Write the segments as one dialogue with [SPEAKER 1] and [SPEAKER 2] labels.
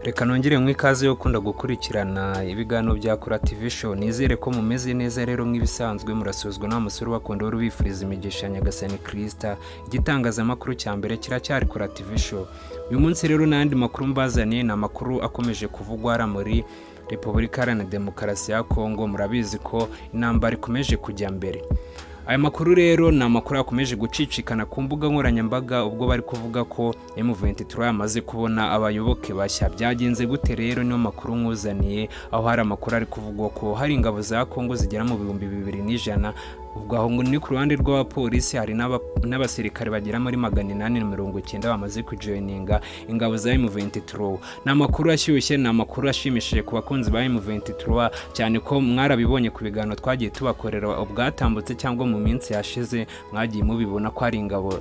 [SPEAKER 1] Reka nongere mwikaze yo kunda gukurikirana ibiganiro bya KHSEKEDI. Nizere ko mumeze neza rero nk'ibisanzwe murasozwa n'amusuru bakunda urubifuriza imigisha nyagasani Krista. Igitangazamakuru cya mbere kiracyari KHSEKEDI. Uyu munsi rero n'andi makuru mbazaniye na makuru akomeje kuvugwa muri Repubulika Iharanira Demokarasi ya Kongo. Murabizi ko intambara ikomeje kujya mbere. Aya makuru rero ni amakuru akomeje gucicikana ku mbuga nkoranyambaga ubwo bari kuvuga ko M23 yamaze kubona abayoboke bashya. Byagenze gute rero? Niyo makuru nkuzaniye, aho hari amakuru ari kuvugwa ko hari ingabo za Kongo zigera mu 2100. ubwo aho ngo ni ku ruhande rw'abapolisi hari n'abasirikare bagera muri 890 bamaze kujoininga ingabo za M23. Na makuru ashyushye, na makuru ashimishije ku bakunzi ba M23 cyane ko mwarabibonye ku biganiro twagiye tubakorera ubwatambutse cyangwa mu minsi yashize, mwagiye mubibona ko ari ingabo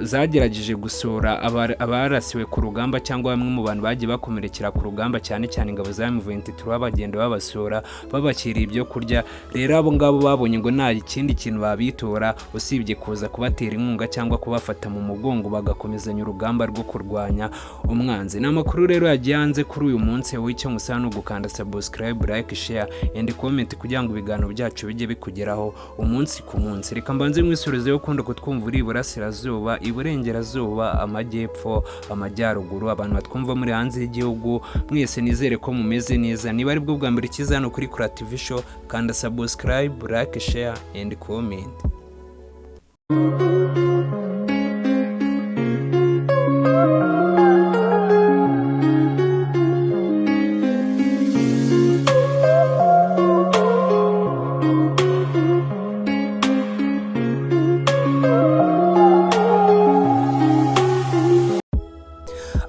[SPEAKER 1] zagerageje gusura abarasiwe ku rugamba cyangwa bamwe mu bantu bagiye bakomerekera ku rugamba, cyane cyane ingabo za M23 bagenda babasura babakiriye ibyo kurya. Rero abo ngabo babonye ngo nta ikindi kintu babitora usibye kuza kubatera inkunga cyangwa kubafata mu mugongo bagakomezanya urugamba rwo kurwanya umwanzi. Na makuru rero yagiyanze kuri uyu munsi, w'icyo musana no gukanda subscribe, like, share and comment kugira ngo ibiganiro byacu bijye bikugeraho umunsi ku munsi. Reka mbanze mwisubize yo kunda kutwumva uri Burasirazuba, Iburengerazuba, Amajyepfo, Amajyaruguru, abantu batwumva muri hanze y'igihugu mwese nizere ko mumeze neza. Niba ari bwo bwa mbere kizano kuri KHSEKEDI, kanda subscribe, like, share and comment.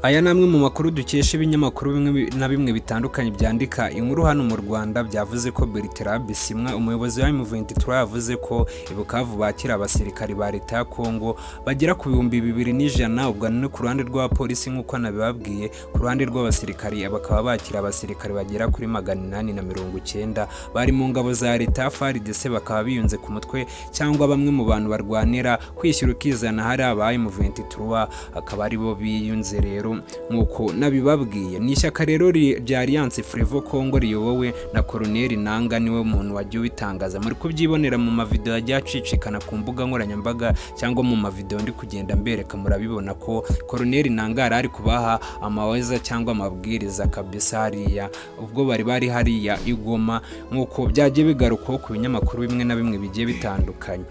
[SPEAKER 1] Aya namwe mu makuru dukesha ibinyamakuru bimwe na bimwe bitandukanye byandika inkuru hano mu Rwanda. Byavuze ko Bertrand Bisimwa, umuyobozi wa M23, yavuze ko ibukavu bakira abasirikari ba leta ya Kongo bagera ku 2100. ubwo no ku ruhande rw'abapolisi nk'uko nabibabwiye, ku ruhande rw'abasirikari bakaba bakira abasirikari bagera kuri 890 bari mu ngabo za leta fardc, bakaba biyunze ku mutwe cyangwa bamwe mu bantu barwanira kwishyura ukizana hari aba M23 akaba ari bo biyunze. Rero nkuko nabibabwiye, ni ishyaka rero rya Alliance Frevo Congo riyobowe na Colonel Nanga, niwe muntu wagiye bitangaza. Muri kubyibonera mu mavideo yagiye acicikana ku mbuga nkoranyambaga cyangwa mu mavideo ndi kugenda mbereka, murabibona ko Colonel Nanga ari kubaha amaweza cyangwa amabwiriza kabisa hariya ubwo bari hariya igoma, nkuko byagiye bigaruka ku binyamakuru bimwe na bimwe bigiye bitandukanye.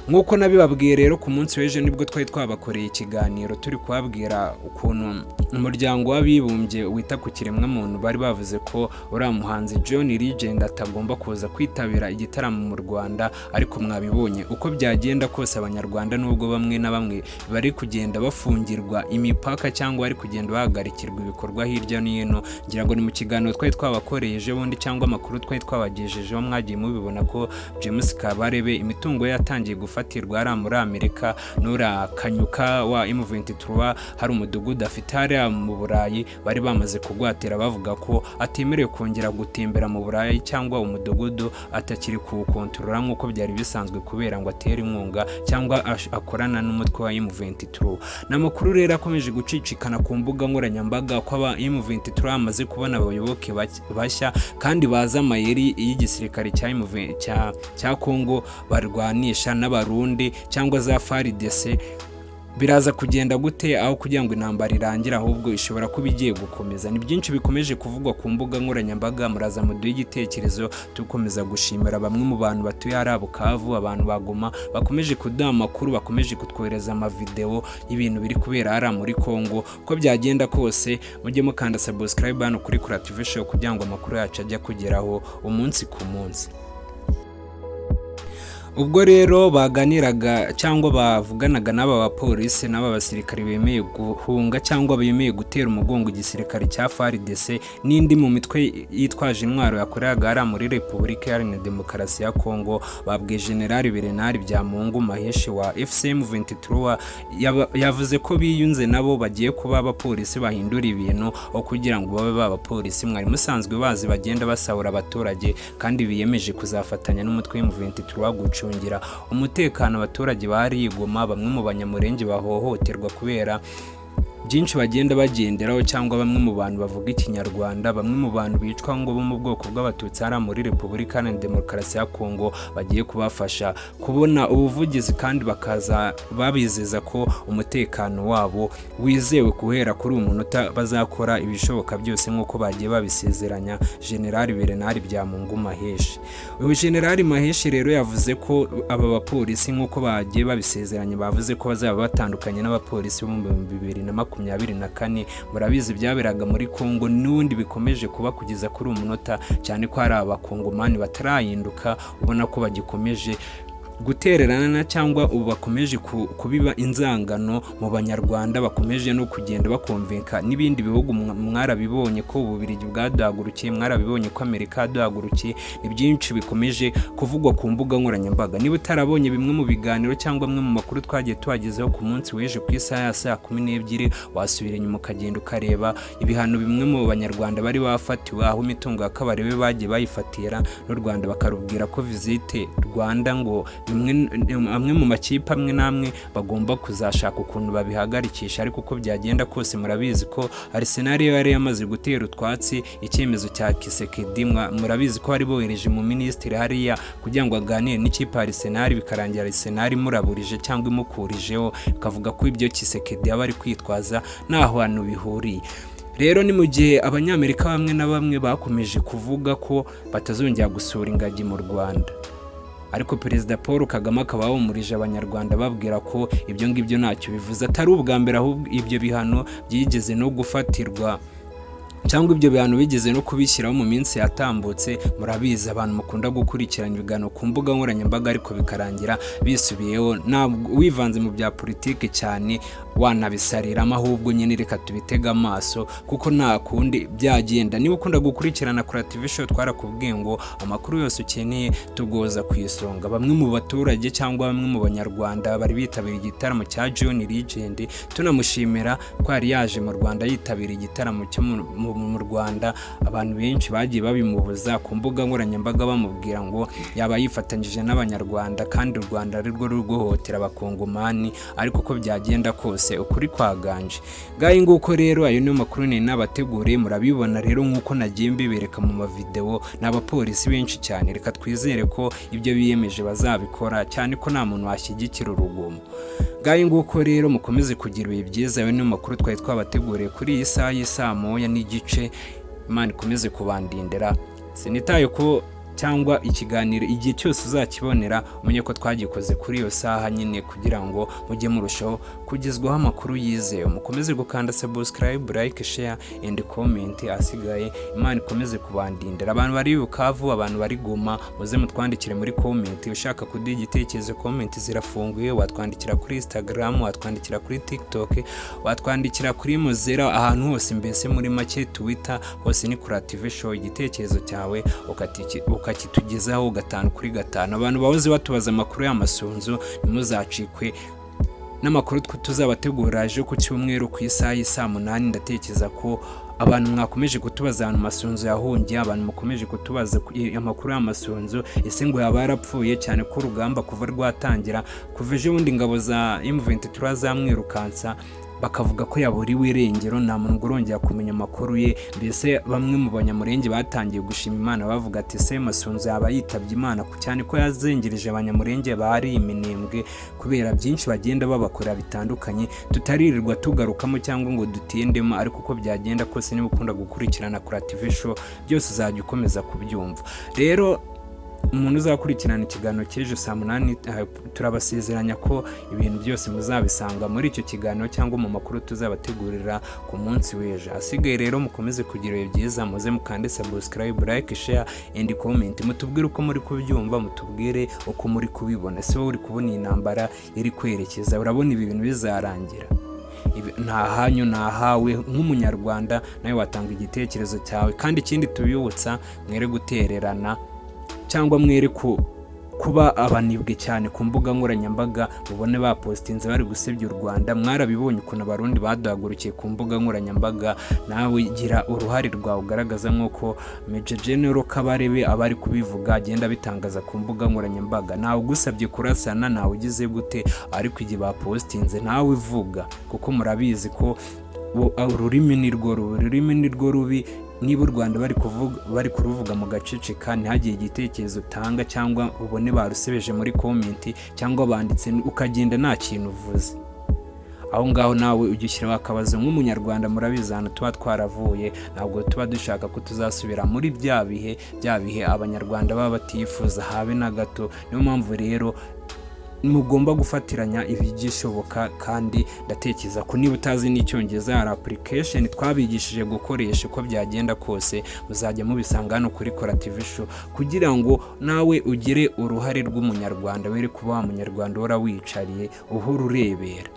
[SPEAKER 1] Nkuko nabibabwiye rero ku munsi w'ejo nibwo twari twabakoreye ikiganiro turi kubabwira ukuntu umuryango w'abibumbye wita ku kiremwa muntu bari bavuze ko uriya muhanzi John Legend atagomba kuza kwitabira igitaramo mu Rwanda, ariko mwabibonye uko byagenda kose abanyarwanda nubwo bamwe na bamwe bari kugenda bafungirwa imipaka cyangwa bari kugenda bahagarikirwa ibikorwa hirya no hino. Ngira ngo ni mu kiganiro twari twabakoreye ejo bundi cyangwa amakuru twari twabagejejeho, mwagiye mubibona ko James Kabarebe imitungo yatangiye fatirwa ara muri Amerika nura kanyuka wa M23 hari umudugudu afite hari mu Burayi bari bamaze kugwatira bavuga ko atemerewe kongera gutembera mu Burayi cyangwa umudugudu atakiri ku kontrola nkuko byari bisanzwe kubera ngo atera inkunga cyangwa akorana n'umutwe wa M23. Namakuru rero akomeje gucicikana ku mbuga nkoranyambaga ko aba M23 amaze kubona abayoboke bashya kandi baza amayeri y'igisirikare cya Kongo barwanisha n'abarundi cyangwa za fardc. Biraza kugenda gute aho kugira ngo intambara irangire, ahubwo ishobora kuba igiye gukomeza? Ni byinshi bikomeje kuvugwa ku mbuga nkoranyambaga, muraza muduhe igitekerezo. Tukomeza gushimira bamwe mu bantu batuye hari Bukavu, abantu bagoma bakomeje kuduha amakuru, bakomeje kutwohereza amavideo y'ibintu biri kubera hari muri Kongo. Ko byagenda kose mujye mukanda subscribe hano kuri KHSEKEDI kugira ngo amakuru yacu ajya kugeraho umunsi ku munsi. Ubwo rero baganiraga cyangwa bavuganaga n'aba bapolisi n'aba basirikari bemeye guhunga cyangwa bemeye gutera umugongo igisirikare cya fardc n'indi mu mitwe yitwaje intwaro yakoreraga ari muri Repubulika Iharanira Demokarasi ya Kongo, babwiye General Bernard Byamungu Maheshi wa FCM 23 yavuze ko biyunze nabo bagiye kuba abapolisi bahindura ibintu aho kugira ngo babe abapolisi mwari musanzwe bazi bagenda basahura abaturage, kandi biyemeje kuzafatanya n'umutwe M23 guca gucungira umutekano abaturage bari Goma, bamwe mu banyamurenge bahohoterwa kubera byinshi bagenda bagenderaho, cyangwa bamwe mu bantu bavuga ikinyarwanda, bamwe mu bantu bicwa ngo bo mu bwoko bw'abatutsi hara muri Repubulika Iharanira Demokarasi ya Kongo bagiye kubafasha kubona ubuvugizi, kandi bakaza babizeza ko umutekano wabo wizewe guhera kuri umunota bazakora ibishoboka byose nk'uko bagiye babisezeranya General Bernard Byamungu Maheshi. Uyu General Maheshi rero yavuze ko aba bapolisi nk'uko bagiye babisezeranya bavuze ko bazaba batandukanye n'abapolisi bo mu 2024. Murabizi byaberaga muri Kongo n'undi bikomeje kuba kugeza kuri umunota, cyane ko hari abakongomani batarahinduka ubona ko bagikomeje gutererana cyangwa ubu bakomeje kubiba inzangano mu banyarwanda, bakomeje no kugenda bakonvenka n'ibindi bihugu. Mwarabibonye ko Ububiligi bwaduhagurukiye, mwarabibonye ko Amerika yaduhagurukiye, ni byinshi bikomeje kuvugwa ku mbuga nkoranyambaga. Niba utarabonye bimwe mu biganiro cyangwa bimwe mu makuru twagiye tuhagezeho ku munsi w'ejo ku isaha ya saa 12 wasubira inyuma ukagenda ukareba ibihano bimwe mu banyarwanda bari bafatiwe, aho imitungo y'akabarebe bagiye bayifatira n'u Rwanda bakarubwira ko visite Rwanda ngo amwe mu makipe amwe namwe bagomba kuzashaka ukuntu babihagarikisha. Ariko uko byagenda kose murabizi ko Arsenal yari yamaze gutera utwatsi icyemezo cya KHSEKEDI. Murabizi ko ari bohereje mu ministeri hariya kugira ngo aganire n'ikipe Arsenal, bikarangira Arsenal muraburije cyangwa imukurijeho, kavuga ko ibyo KHSEKEDI yaba ari kwitwaza naho hantu bihuriye. Rero ni mu gihe abanyamerika bamwe na bamwe bakomeje kuvuga ko batazongera gusura ingagi mu Rwanda, ariko Perezida Paul Kagame akaba yahumurije abanyarwanda babwira ko ibyo ngibyo ntacyo bivuze, atari ubwa mbere ahubwo ibyo bihano byigeze no gufatirwa cyangwa ibyo bihano bigeze no kubishyiraho mu minsi yatambutse. Murabizi abantu mukunda gukurikirana ibiganiro ku mbuga nkoranyambaga ariko bikarangira bisubiyeho, wivanze mu bya politike cyane wanabisariramo, ahubwo nyine reka tubitega amaso kuko nta kundi byagenda. Niba ukunda gukurikirana Kuri TV show twarakubwiye ngo amakuru yose ukeneye tugoza ku isonga. Bamwe mu baturage cyangwa bamwe mu banyarwanda bari bitabiriye igitaramo cya John Legend, tunamushimira ko yari yaje mu Rwanda yitabiriye igitaramo cyo mu Rwanda. Abantu benshi bagiye babimubuza ku mbuga nkoranyambaga bamubwira ngo yaba yifatanyije n'abanyarwanda kandi u Rwanda ari rwo rugohotera abakongomani, ariko uko byagenda kose ukuri kwaganje. Gaye nguko rero ayo niyo makuru nabateguriye, murabibona rero nkuko nagiye mbibereka mu mavideo. N'abapolisi benshi cyane, reka twizere ko ibyo biyemeje bazabikora, cyane ko nta muntu washyigikira urugomo. Gaye nguko rero mukomeze kugira ibihe byiza. Ayo niyo makuru twari twabateguriye kuri iyi saha y'isa 1:10. Imana ikomeze kubandindira. Sinitaye ko cyangwa ikiganiro igihe cyose uzakibonera umenye ko twagikoze kuri iyo saha nyine, kugira ngo mujye murushaho kugezwaho amakuru yizewe. Mukomeze gukanda subscribe, like, share and comment. Asigaye Imana ikomeze kubandindira. Abantu bari Bukavu, abantu bari Goma, muze mutwandikire muri comment. Ushaka kuduha igitekerezo, comment zirafunguye. Watwandikira kuri Instagram, watwandikira kuri TikTok, watwandikira kuri Mozera, ahantu hose mbese muri make Twitter hose ni Kuri TV show. Igitekerezo cyawe ukakitugezaho 5 kuri 5. Abantu bahoze batubaza amakuru y'amasunzu, nimuzacikwe n'amakuru tuzabategura aje ku cyumweru ku isaha y'isa 8. Ndatekereza ko abantu mwakomeje kutubaza ahantu masunzu yahungiye, abantu mukomeje kutubaza amakuru y'amasunzu, ese ngo yaba yarapfuye, cyane ko urugamba kuva rwatangira kuva ejo bundi ingabo za M23 zamwirukansa bakavuga ko yaburiwe irengero, nta muntu urongera kumenya amakuru ye. Mbese bamwe mu banyamurenge batangiye gushima Imana bavuga ati se masunzu yaba yitabye Imana, cyane ko yazengereje abanyamurenge bari iminembwe kubera byinshi bagenda babakora bitandukanye tutaririrwa tugarukamo cyangwa ngo dutindemo. Ariko uko byagenda kose niba ukunda gukurikirana Kuri TV show byose uzajya ukomeza kubyumva. Rero umuntu uzakurikirana ikiganiro cy'ejo saa 8 turabasezeranya ko ibintu byose muzabisanga muri icyo kiganiro cyangwa mu makuru tuzabategurira ku munsi w'ejo. Asigaye rero mukomeze kugira ibihe byiza, muze mukande subscribe, like, share and comment. Mutubwire uko muri kubyumva, mutubwire uko muri kubibona. Se wowe uri kubona iyi ntambara iri kwerekeza, urabona ibi bintu bizarangira? Nta hanyu nahawe nk'umunyarwanda, nawe watanga igitekerezo cyawe. Kandi ikindi tubibutsa, mwere gutererana cyangwa mwere kuba abanibwe cyane ku mbuga nkoranyambaga mubone bapostinze bari gusebya u Rwanda. Mwarabibonye ukuntu abarundi baduhagurukiye ku mbuga nkoranyambaga. Nawe gira uruhare rwawe ugaragaza nk'uko Major General Kabarebe abari kubivuga agenda bitangaza ku mbuga nkoranyambaga. Nawe ugusabye kurasana, nawe ugize gute, ariko igihe bapostinze nawe ivuga, kuko murabizi ko ururimi ni rwo rubi. Niba u Rwanda bari kuruvuga mu gaceceka, ntihagire igitekerezo utanga cyangwa ubone barusebeje muri komenti cyangwa banditse ukagenda nta kintu uvuze, aho ngaho nawe ugishyiraho akabazo nk'umunyarwanda. Murabizi ahantu tuba twaravuye, ntabwo tuba dushaka ko tuzasubira muri bya bihe abanyarwanda baba batifuza habe na gato. Niyo mpamvu rero mugomba gufatiranya ibigishoboka, kandi ndatekereza ko niba utazi n'icyongereza hari application twabigishije gukoresha, uko byagenda kose muzajya mubisanga hano kuri Kora TV show, kugira ngo nawe ugire uruhare rw'umunyarwanda, were kuba wa munyarwanda uhora wicariye uhora urebera.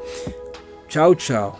[SPEAKER 1] Ciao ciao.